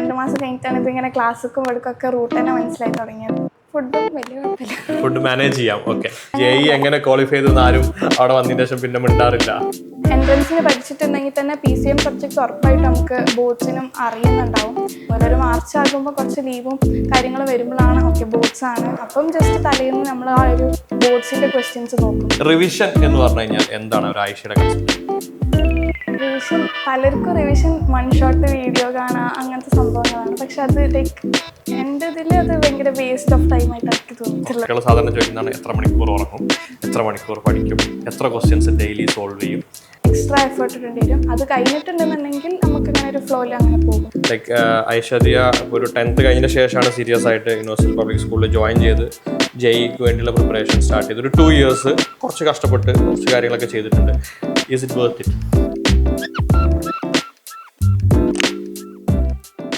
2 മാസം കഴിഞ്ഞിട്ടാണ് ഇതിങ്ങനെ ക്ലാസ്സൊക്കെ എടുക്കൊക്കെ റൂട്ട് തന്നെ മനസ്സിലായി തുടങ്ങിയത്. ഫുഡും വലിയ കുഴപ്പമില്ല. ഫുഡ് മാനേജ് ചെയ്യാം. ഓക്കെ. ജെഇ എങ്ങനെ ക്വാളിഫൈ ചെയ്തെന്ന് ആരും അവിടെ വന്നതിന് ശേഷം പിന്നെ മിണ്ടാറില്ല. എൻട്രൻസിന് പഠിച്ചിട്ടുണ്ടെങ്കിൽ തന്നെ PCM സബ്ജക്ട്സ് ഉറപ്പായിട്ട് നമുക്ക് ബോർഡ്സിനും അറിയുന്നുണ്ടാവും. ഓരോരു മാർച്ച് ആകുമ്പോൾ കുറച്ച് ലീവും കാര്യങ്ങളും വരുമ്പോഴാണ് ഓക്കെ ബോർഡ്സ് ആണ്, അപ്പം ജസ്റ്റ് തലേന്ന് നമ്മൾ ആ ഒരു ബോർഡ്സിന്റെ ക്വസ്റ്റ്യൻസ് നോക്കും. റിവിഷൻ എന്ന് പറഞ്ഞു കഴിഞ്ഞാൽ എന്താണ് ഒരു ആയിഷയുടെ കൺസെപ്റ്റ്? റിവിഷൻ പലർക്കും റിവിഷൻ വൺ ഷോട്ട് വീഡിയോ കാണാം അങ്ങനത്തെ സംഭവങ്ങളാണ്. പക്ഷെ അത് ലൈക്ക് എൻ്റെ ഇതിൽ അത് ഭയങ്കര വേസ്റ്റ് ഓഫ് ടൈം ആയിട്ട് എനിക്ക് തോന്നിയിട്ടുള്ളത്. കുട്ടികൾ സാധാരണ ചോദിക്കുന്നതാണ് എത്ര മണിക്കൂർ ഉറങ്ങും, എത്ര മണിക്കൂർ പഠിക്കും, എത്ര ക്വസ്റ്റ്യൻസ് ഡെയിലി സോൾവ് ചെയ്യും. എക്സ്ട്രാ എഫേർട്ട് ഇടേണ്ടി വരും. അത് കഴിഞ്ഞിട്ടുണ്ടെന്നുണ്ടെങ്കിൽ നമുക്ക് ഇങ്ങനെ ഒരു ഫ്ലോയിൽ അങ്ങനെ പോകും. ലൈക്ക് ഐശ്വര്യ ഒരു 10th കഴിഞ്ഞ ശേഷമാണ് സീരിയസ് ആയിട്ട് യൂണിവേഴ്സിറ്റി പബ്ലിക് സ്കൂളിൽ ജോയിൻ ചെയ്ത് ജെഇക്ക് വേണ്ടിയുള്ള പ്രിപ്പറേഷൻ സ്റ്റാർട്ട് ചെയ്ത്. ഒരു 2 years കുറച്ച് കഷ്ടപ്പെട്ട് കുറച്ച് കാര്യങ്ങളൊക്കെ ചെയ്തിട്ടുണ്ട്. Is it worth it?